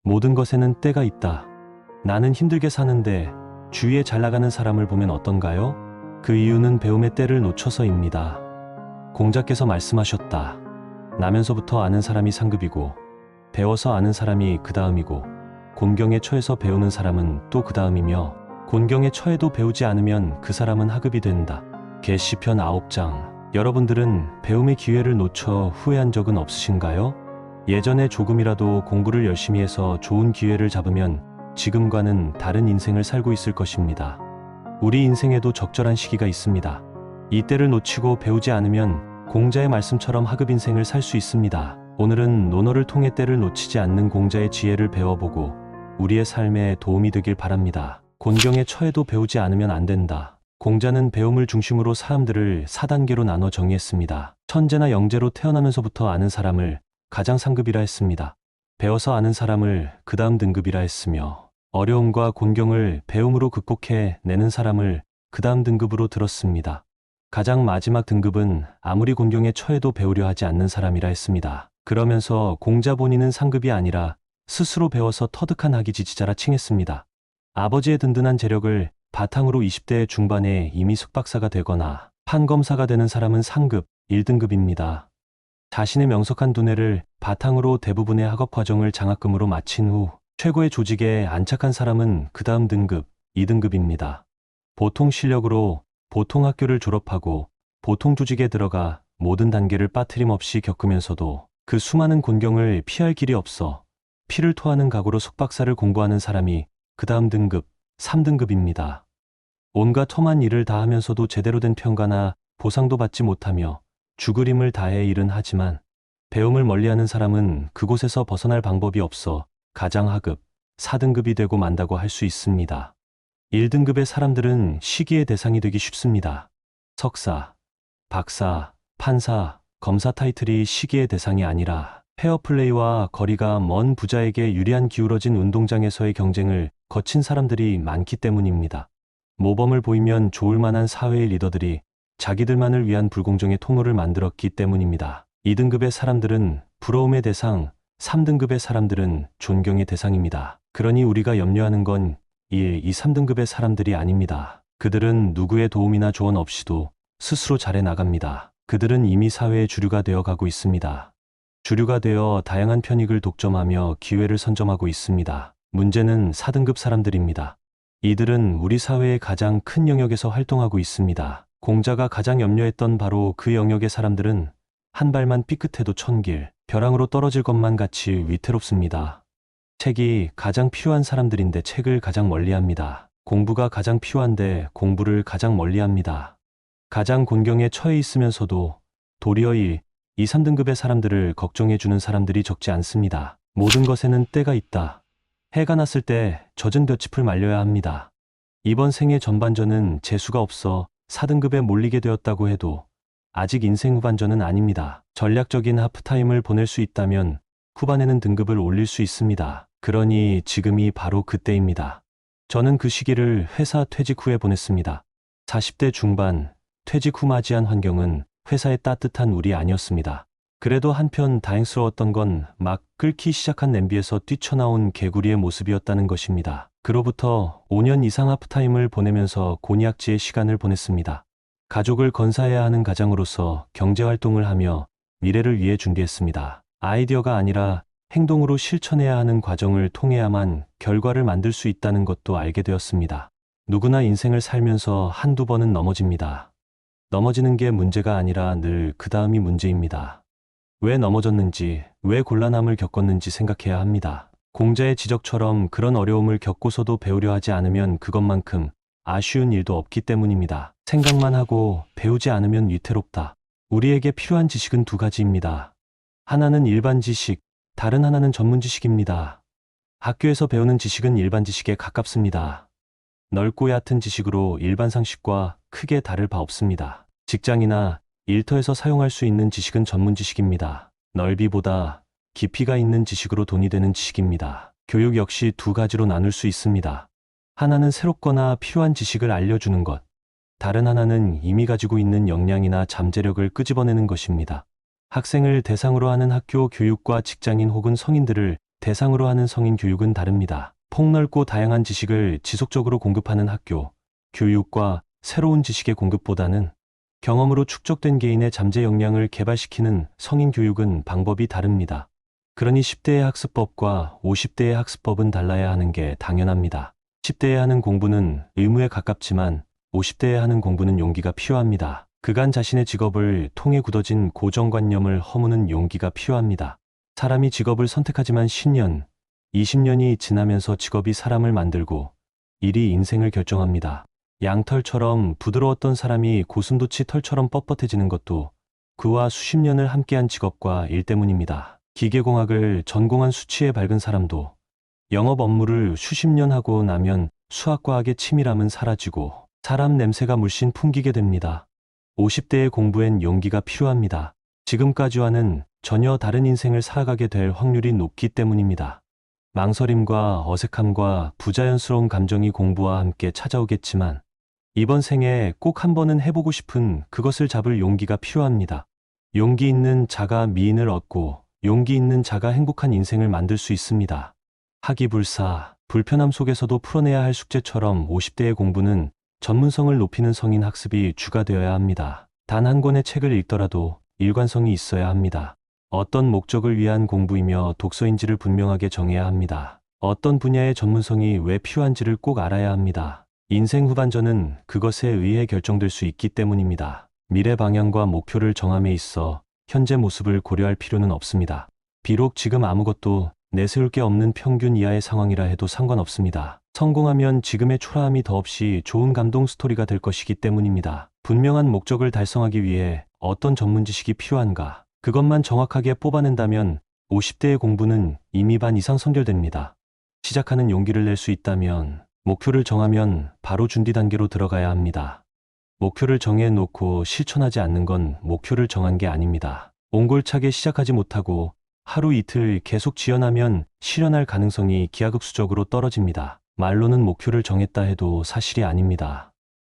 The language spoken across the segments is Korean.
모든 것에는 때가 있다. 나는 힘들게 사는데 주위에 잘 나가는 사람을 보면 어떤가요? 그 이유는 배움의 때를 놓쳐서입니다. 공자께서 말씀하셨다. 나면서부터 아는 사람이 상급이고 배워서 아는 사람이 그 다음이고 곤경에 처해서 배우는 사람은 또 그 다음이며 곤경에 처해도 배우지 않으면 그 사람은 하급이 된다. 계시편 9장. 여러분들은 배움의 기회를 놓쳐 후회한 적은 없으신가요? 예전에 조금이라도 공부를 열심히 해서 좋은 기회를 잡으면 지금과는 다른 인생을 살고 있을 것입니다. 우리 인생에도 적절한 시기가 있습니다. 이 때를 놓치고 배우지 않으면 공자의 말씀처럼 하급 인생을 살 수 있습니다. 오늘은 논어를 통해 때를 놓치지 않는 공자의 지혜를 배워보고 우리의 삶에 도움이 되길 바랍니다. 곤경에 처해도 배우지 않으면 안 된다. 공자는 배움을 중심으로 사람들을 4단계로 나눠 정의했습니다. 천재나 영재로 태어나면서부터 아는 사람을 가장 상급이라 했습니다. 배워서 아는 사람을 그 다음 등급이라 했으며 어려움과 곤경을 배움으로 극복해 내는 사람을 그 다음 등급으로 들었습니다. 가장 마지막 등급은 아무리 곤경에 처해도 배우려 하지 않는 사람이라 했습니다. 그러면서 공자 본인은 상급이 아니라 스스로 배워서 터득한 학이 지지자라 칭했습니다. 아버지의 든든한 재력을 바탕으로 20대 중반에 이미 숙박사가 되거나 판검사가 되는 사람은 상급 1등급입니다. 자신의 명석한 두뇌를 바탕으로 대부분의 학업 과정을 장학금으로 마친 후 최고의 조직에 안착한 사람은 그 다음 등급 2등급입니다. 보통 실력으로 보통 학교를 졸업하고 보통 조직에 들어가 모든 단계를 빠트림 없이 겪으면서도 그 수많은 곤경을 피할 길이 없어 피를 토하는 각오로 숙박사를 공부하는 사람이 그 다음 등급 3등급입니다. 온갖 험한 일을 다 하면서도 제대로 된 평가나 보상도 받지 못하며 죽을 힘을 다해 일은 하지만 배움을 멀리하는 사람은 그곳에서 벗어날 방법이 없어 가장 하급 4등급이 되고 만다고 할 수 있습니다. 1등급의 사람들은 시기의 대상이 되기 쉽습니다. 석사, 박사, 판사, 검사 타이틀이 시기의 대상이 아니라 페어플레이와 거리가 먼 부자에게 유리한 기울어진 운동장에서의 경쟁을 거친 사람들이 많기 때문입니다. 모범을 보이면 좋을 만한 사회의 리더들이 자기들만을 위한 불공정의 통로를 만들었기 때문입니다. 2등급의 사람들은 부러움의 대상, 3등급의 사람들은 존경의 대상입니다. 그러니 우리가 염려하는 건 1, 2, 3등급의 사람들이 아닙니다. 그들은 누구의 도움이나 조언 없이도 스스로 잘해 나갑니다. 그들은 이미 사회의 주류가 되어 가고 있습니다. 주류가 되어 다양한 편익을 독점하며 기회를 선점하고 있습니다. 문제는 4등급 사람들입니다. 이들은 우리 사회의 가장 큰 영역에서 활동하고 있습니다. 공자가 가장 염려했던 바로 그 영역의 사람들은 한 발만 삐끗해도 천길, 벼랑으로 떨어질 것만 같이 위태롭습니다. 책이 가장 필요한 사람들인데 책을 가장 멀리합니다. 공부가 가장 필요한데 공부를 가장 멀리합니다. 가장 곤경에 처해 있으면서도 도리어 1, 2, 3등급의 사람들을 걱정해주는 사람들이 적지 않습니다. 모든 것에는 때가 있다. 해가 났을 때 젖은 볏짚을 말려야 합니다. 이번 생의 전반전은 재수가 없어 4등급에 몰리게 되었다고 해도 아직 인생 후반전은 아닙니다. 전략적인 하프타임을 보낼 수 있다면 후반에는 등급을 올릴 수 있습니다. 그러니 지금이 바로 그때입니다. 저는 그 시기를 회사 퇴직 후에 보냈습니다. 40대 중반, 퇴직 후 맞이한 환경은 회사의 따뜻한 울이 아니었습니다. 그래도 한편 다행스러웠던 건 막 끓기 시작한 냄비에서 뛰쳐나온 개구리의 모습이었다는 것입니다. 그로부터 5년 이상 하프타임을 보내면서 곤약지의 시간을 보냈습니다. 가족을 건사해야 하는 가장으로서 경제활동을 하며 미래를 위해 준비했습니다. 아이디어가 아니라 행동으로 실천해야 하는 과정을 통해야만 결과를 만들 수 있다는 것도 알게 되었습니다. 누구나 인생을 살면서 한두 번은 넘어집니다. 넘어지는 게 문제가 아니라 늘 그 다음이 문제입니다. 왜 넘어졌는지, 왜 곤란함을 겪었는지 생각해야 합니다. 공자의 지적처럼 그런 어려움을 겪고서도 배우려 하지 않으면 그것만큼 아쉬운 일도 없기 때문입니다. 생각만 하고 배우지 않으면 위태롭다. 우리에게 필요한 지식은 두 가지입니다. 하나는 일반 지식, 다른 하나는 전문 지식입니다. 학교에서 배우는 지식은 일반 지식에 가깝습니다. 넓고 얕은 지식으로 일반 상식과 크게 다를 바 없습니다. 직장이나 일터에서 사용할 수 있는 지식은 전문 지식입니다. 넓이보다 깊이가 있는 지식으로 돈이 되는 지식입니다. 교육 역시 두 가지로 나눌 수 있습니다. 하나는 새롭거나 필요한 지식을 알려주는 것, 다른 하나는 이미 가지고 있는 역량이나 잠재력을 끄집어내는 것입니다. 학생을 대상으로 하는 학교 교육과 직장인 혹은 성인들을 대상으로 하는 성인 교육은 다릅니다. 폭넓고 다양한 지식을 지속적으로 공급하는 학교, 교육과 새로운 지식의 공급보다는 경험으로 축적된 개인의 잠재 역량을 개발시키는 성인 교육은 방법이 다릅니다. 그러니 10대의 학습법과 50대의 학습법은 달라야 하는 게 당연합니다. 10대에 하는 공부는 의무에 가깝지만 50대에 하는 공부는 용기가 필요합니다. 그간 자신의 직업을 통해 굳어진 고정관념을 허무는 용기가 필요합니다. 사람이 직업을 선택하지만 10년, 20년이 지나면서 직업이 사람을 만들고 일이 인생을 결정합니다. 양털처럼 부드러웠던 사람이 고슴도치 털처럼 뻣뻣해지는 것도 그와 수십 년을 함께한 직업과 일 때문입니다. 기계공학을 전공한 수치에 밝은 사람도 영업 업무를 수십 년 하고 나면 수학과학의 치밀함은 사라지고 사람 냄새가 물씬 풍기게 됩니다. 50대의 공부엔 용기가 필요합니다. 지금까지와는 전혀 다른 인생을 살아가게 될 확률이 높기 때문입니다. 망설임과 어색함과 부자연스러운 감정이 공부와 함께 찾아오겠지만 이번 생에 꼭 한 번은 해보고 싶은 그것을 잡을 용기가 필요합니다. 용기 있는 자가 미인을 얻고 용기 있는 자가 행복한 인생을 만들 수 있습니다. 학이불사, 불편함 속에서도 풀어내야 할 숙제처럼 50대의 공부는 전문성을 높이는 성인 학습이 주가 되어야 합니다. 단 한 권의 책을 읽더라도 일관성이 있어야 합니다. 어떤 목적을 위한 공부이며 독서인지를 분명하게 정해야 합니다. 어떤 분야의 전문성이 왜 필요한지를 꼭 알아야 합니다. 인생 후반전은 그것에 의해 결정될 수 있기 때문입니다. 미래 방향과 목표를 정함에 있어 현재 모습을 고려할 필요는 없습니다. 비록 지금 아무것도 내세울 게 없는 평균 이하의 상황이라 해도 상관없습니다. 성공하면 지금의 초라함이 더없이 좋은 감동 스토리가 될 것이기 때문입니다. 분명한 목적을 달성하기 위해 어떤 전문 지식이 필요한가? 그것만 정확하게 뽑아낸다면 50대의 공부는 이미 반 이상 선결됩니다. 시작하는 용기를 낼 수 있다면 목표를 정하면 바로 준비 단계로 들어가야 합니다. 목표를 정해놓고 실천하지 않는 건 목표를 정한 게 아닙니다. 옹골차게 시작하지 못하고 하루 이틀 계속 지연하면 실현할 가능성이 기하급수적으로 떨어집니다. 말로는 목표를 정했다 해도 사실이 아닙니다.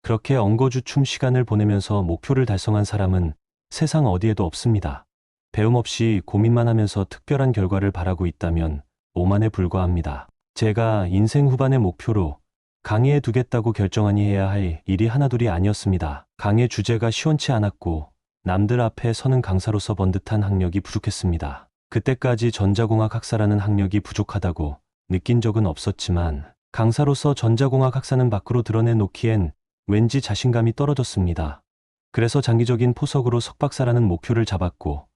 그렇게 엉거주춤 시간을 보내면서 목표를 달성한 사람은 세상 어디에도 없습니다. 배움 없이 고민만 하면서 특별한 결과를 바라고 있다면 오만에 불과합니다. 제가 인생 후반의 목표로 강의에 두겠다고 결정하니 해야 할 일이 하나둘이 아니었습니다. 강의 주제가 시원치 않았고 남들 앞에 서는 강사로서 번듯한 학력이 부족했습니다. 그때까지 전자공학 학사라는 학력이 부족하다고 느낀 적은 없었지만 강사로서 전자공학 학사는 밖으로 드러내놓기엔 왠지 자신감이 떨어졌습니다. 그래서 장기적인 포석으로 석박사라는 목표를 잡았고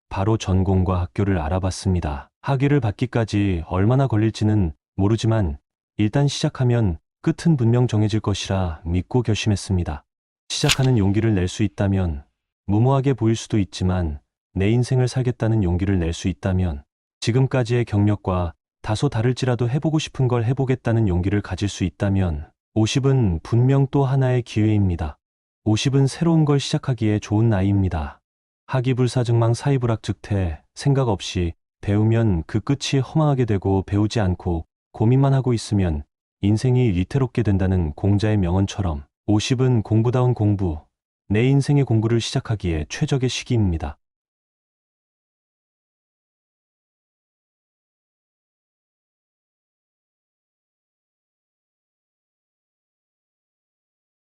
바로 전공과 학교를 알아봤습니다. 학위를 받기까지 얼마나 걸릴지는 모르지만 일단 시작하면 끝은 분명 정해질 것이라 믿고 결심했습니다. 시작하는 용기를 낼 수 있다면 무모하게 보일 수도 있지만 내 인생을 살겠다는 용기를 낼 수 있다면 지금까지의 경력과 다소 다를지라도 해보고 싶은 걸 해보겠다는 용기를 가질 수 있다면 50은 분명 또 하나의 기회입니다. 50은 새로운 걸 시작하기에 좋은 나이입니다. 학이불사증망 사이불학즉퇴 생각 없이 배우면 그 끝이 허망하게 되고 배우지 않고 고민만 하고 있으면 인생이 위태롭게 된다는 공자의 명언처럼 50은 공부다운 공부, 내 인생의 공부를 시작하기에 최적의 시기입니다.